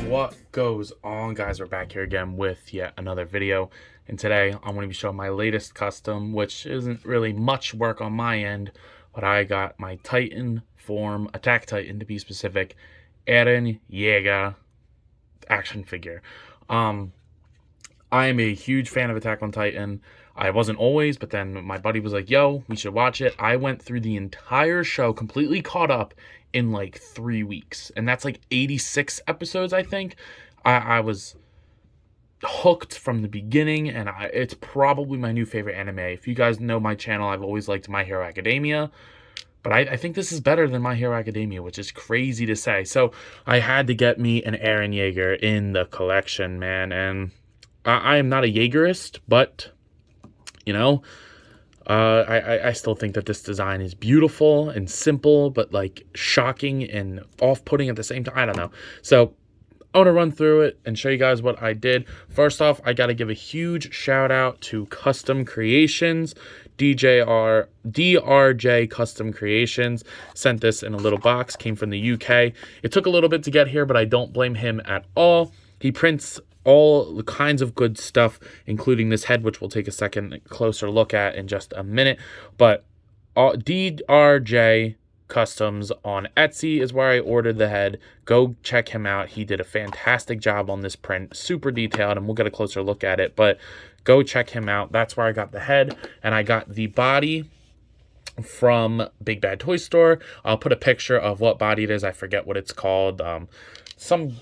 What goes on, guys? We're back here again with yet another video, and today I'm going to be showing my latest custom, which isn't really much work on my end, but I got my Titan form, Attack Titan to be specific, Eren Yeager action figure. I am a huge fan of Attack on Titan. I wasn't always, but then my buddy was like, yo, we should watch it. I went through the entire show, completely caught up in like 3 weeks. And that's like 86 episodes, I think. I was hooked from the beginning, and it's probably my new favorite anime. If you guys know my channel, I've always liked My Hero Academia. But I think this is better than My Hero Academia, which is crazy to say. So I had to get me an Eren Yeager in the collection, man. And I am not a Yeagerist, but, you know, I still think that this design is beautiful and simple, but like shocking and off-putting at the same time. I don't know. So I want to run through it and show you guys what I did. First off, I got to give a huge shout out to Custom Creations. DRJ Custom Creations sent this in a little box, came from the UK. It took a little bit to get here, but I don't blame him at all. He prints all the kinds of good stuff, including this head, which we'll take a second closer look at in just a minute. But DRJ Customs on Etsy is where I ordered the head. Go check him out. He did a fantastic job on this print, super detailed, and we'll get a closer look at it, but go check him out. That's where I got the head, and I got the body from Big Bad Toy Store. I'll put a picture of what body it is. I forget what it's called. Some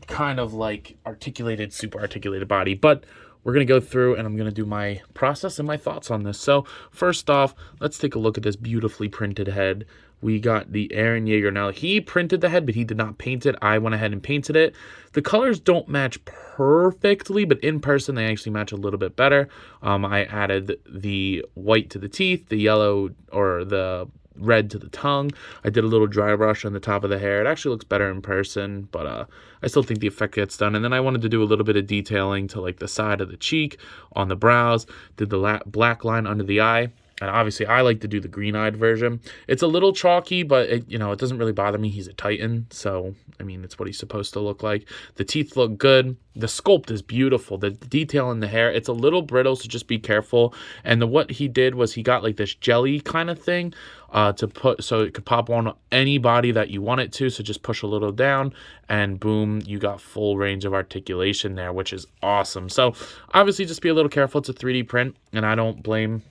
kind of like articulated, super articulated body, but we're going to go through and I'm going to do my process and my thoughts on this. So first off, let's take a look at this beautifully printed head. We got the Eren Yeager. Now, he printed the head, but he did not paint it. I went ahead and painted it. The colors don't match perfectly, but in person, they actually match a little bit better. I added the white to the teeth, the yellow or the red to the tongue. I did a little dry brush on the top of the hair. It actually looks better in person, but I still think the effect gets done. And then I wanted to do a little bit of detailing to like the side of the cheek, on the brows, did the black line under the eye. And obviously, I like to do the green-eyed version. It's a little chalky, but it doesn't really bother me. He's a Titan, so, I mean, it's what he's supposed to look like. The teeth look good. The sculpt is beautiful. The detail in the hair, it's a little brittle, so just be careful. And what he did was he got, like, this jelly kind of thing to put, so it could pop on any body that you want it to. So just push a little down, and boom, you got full range of articulation there, which is awesome. So, obviously, just be a little careful. It's a 3D print, and I don't blame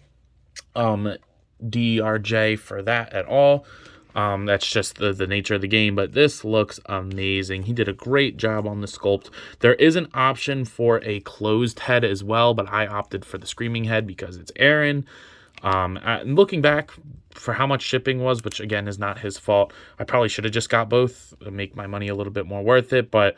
DRJ for that at all. That's just the nature of the game, but this looks amazing. He did a great job on the sculpt. There is an option for a closed head as well, but I opted for the screaming head because it's Eren. Looking back for how much shipping was, which again is not his fault, I probably should have just got both to make my money a little bit more worth it, but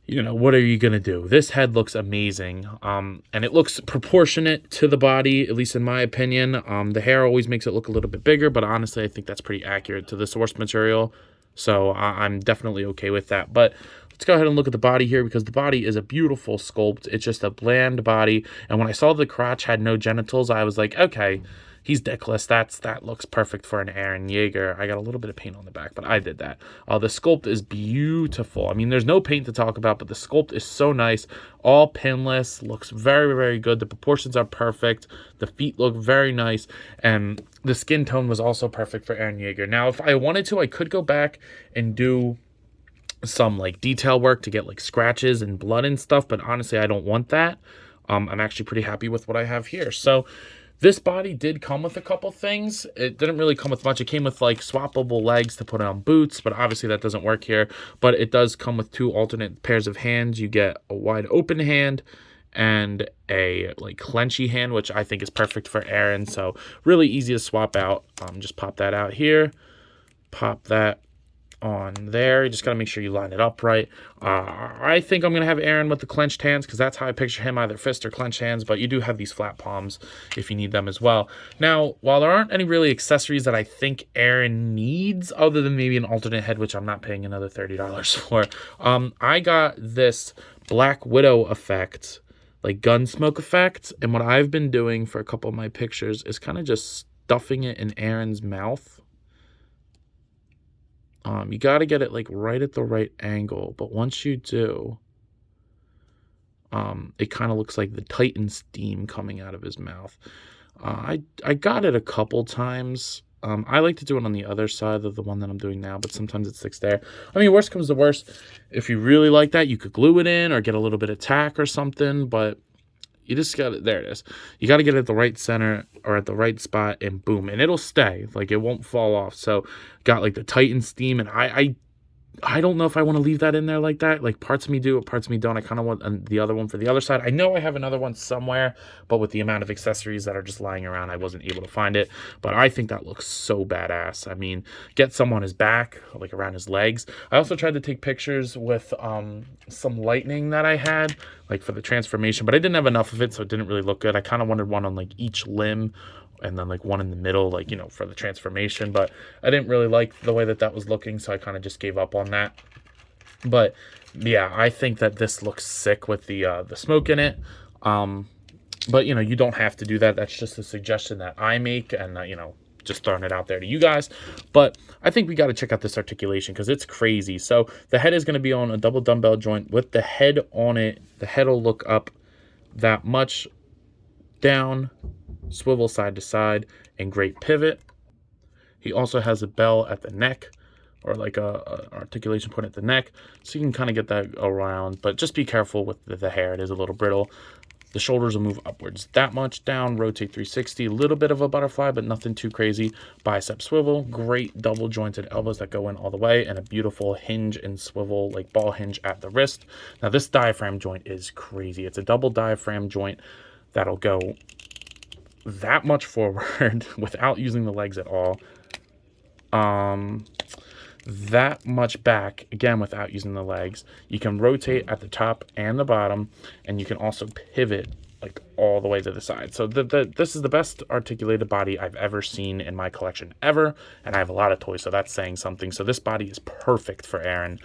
what are you going to do? This head looks amazing, and it looks proportionate to the body, at least in my opinion. The hair always makes it look a little bit bigger, but honestly, I think that's pretty accurate to the source material, so I'm definitely okay with that. But let's go ahead and look at the body here, because the body is a beautiful sculpt. It's just a bland body, and when I saw the crotch had no genitals, I was like, okay, he's dickless. That looks perfect for an Eren Yeager. I got a little bit of paint on the back, but I did that. The sculpt is beautiful. I mean, there's no paint to talk about, but the sculpt is so nice. All pinless. Looks very, very good. The proportions are perfect. The feet look very nice. And the skin tone was also perfect for Eren Yeager. Now, if I wanted to, I could go back and do some like detail work to get like scratches and blood and stuff, but honestly, I don't want that. I'm actually pretty happy with what I have here. So this body did come with a couple things. It didn't really come with much. It came with like swappable legs to put on boots, but obviously that doesn't work here. But it does come with 2 alternate pairs of hands. You get a wide open hand and a like clenchy hand, which I think is perfect for Eren. So really easy to swap out. Just pop that out here, pop that on there. You just got to make sure you line it up right. I think I'm going to have Eren with the clenched hands because that's how I picture him, either fist or clenched hands, but you do have these flat palms if you need them as well. Now, while there aren't any really accessories that I think Eren needs other than maybe an alternate head, which I'm not paying another $30 for, I got this Black Widow effect, like gun smoke effect, and what I've been doing for a couple of my pictures is kind of just stuffing it in Eren's mouth. You got to get it like right at the right angle, but once you do, it kind of looks like the Titan steam coming out of his mouth. I got it a couple times. I like to do it on the other side of the one that I'm doing now, but sometimes it sticks there. I mean, worst comes to worst, if you really like that, you could glue it in or get a little bit of tack or something, but you just got it. There it is. You got to get it at the right center or at the right spot, and boom, and it'll stay. Like, it won't fall off. So got like the Titan steam, and I don't know if I want to leave that in there like that. Like, parts of me do, parts of me don't. I kind of want the other one for the other side. I know I have another one somewhere, but with the amount of accessories that are just lying around, I wasn't able to find it. But I think that looks so badass. I mean, get some on his back, like around his legs. I also tried to take pictures with some lightning that I had, like for the transformation, but I didn't have enough of it, so it didn't really look good. I kind of wanted one on like each limb, and then like one in the middle, like, you know, for the transformation, but I didn't really like the way that was looking, so I kind of just gave up on that. But yeah, I think that this looks sick with the smoke in it. But you know, you don't have to do that. That's just a suggestion that I make, and you know, just throwing it out there to you guys. But I think we got to check out this articulation because it's crazy. So the head is going to be on a double dumbbell joint with the head on it. The head will look up that much, down, swivel side to side, and great pivot. He also has a bell at the neck, or like a articulation point at the neck, so you can kind of get that around, but just be careful with the hair. It is a little brittle. The shoulders will move upwards that much, down, rotate 360, a little bit of a butterfly, but nothing too crazy. Bicep swivel, great double jointed elbows that go in all the way, and a beautiful hinge and swivel, like ball hinge at the wrist. Now this diaphragm joint is crazy. It's a double diaphragm joint that'll go that much forward without using the legs at all. That much back, again, without using the legs. You can rotate at the top and the bottom, and you can also pivot like all the way to the side. So this is the best articulated body I've ever seen in my collection ever, and I have a lot of toys, so that's saying something. So this body is perfect for Eren.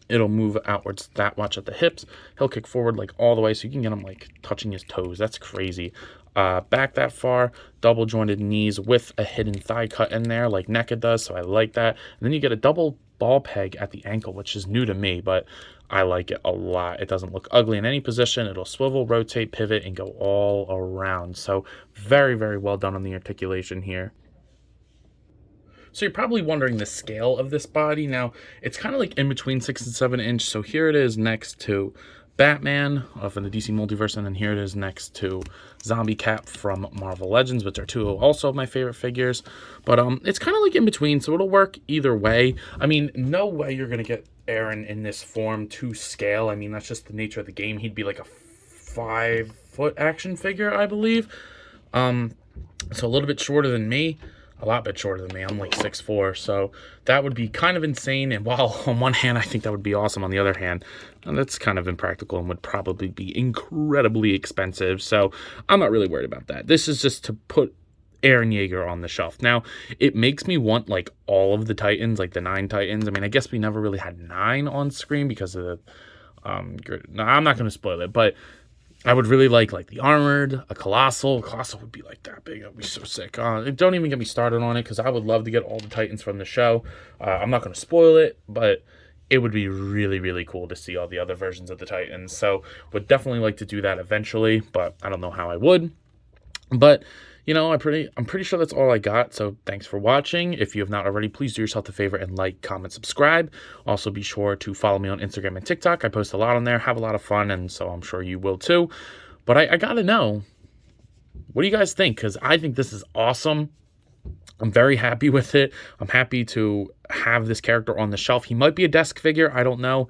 It'll move outwards that much at the hips. He'll kick forward like all the way, so you can get him like touching his toes. That's crazy. Back that far, double jointed knees with a hidden thigh cut in there like NECA does, so I like that. And then you get a double ball peg at the ankle, which is new to me, but I like it a lot. It doesn't look ugly in any position. It'll swivel, rotate, pivot, and go all around. So very, very well done on the articulation here. So you're probably wondering the scale of this body. Now, it's kind of like in between 6 and 7 inch. So here it is next to Batman from the DC Multiverse, and then here it is next to Zombie Cap from Marvel Legends, which are two also of my favorite figures. But it's kind of like in between, so it'll work either way. I mean, no way you're going to get Eren in this form to scale. I mean, that's just the nature of the game. He'd be like a 5-foot action figure, I believe. So a little bit shorter than me. A lot bit shorter than me. I'm like 6'4", so that would be kind of insane. And while on one hand I think that would be awesome, on the other hand that's kind of impractical and would probably be incredibly expensive. So I'm not really worried about that. This is just to put Eren Yeager on the shelf. Now it makes me want like all of the Titans, like the 9 Titans. I mean, I guess we never really had 9 on screen because of the no, I'm not going to spoil it, but I would really like the Armored, a Colossal. Colossal would be like that big. That would be so sick. Don't even get me started on it because I would love to get all the Titans from the show. I'm not going to spoil it, but it would be really, really cool to see all the other versions of the Titans. So would definitely like to do that eventually, but I don't know how I would. But you know, I'm pretty sure that's all I got. So thanks for watching. If you have not already, please do yourself a favor and like, comment, subscribe. Also be sure to follow me on Instagram and TikTok. I post a lot on there, have a lot of fun, and so I'm sure you will too. But I gotta know, what do you guys think? Because I think this is awesome. I'm very happy with it. I'm happy to have this character on the shelf. He might be a desk figure. I don't know.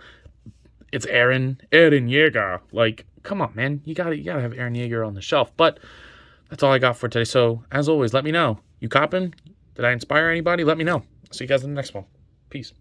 It's Eren Yeager. Like, come on, man. You gotta have Eren Yeager on the shelf. But that's all I got for today. So, as always, let me know. You copping? Did I inspire anybody? Let me know. See you guys in the next one. Peace.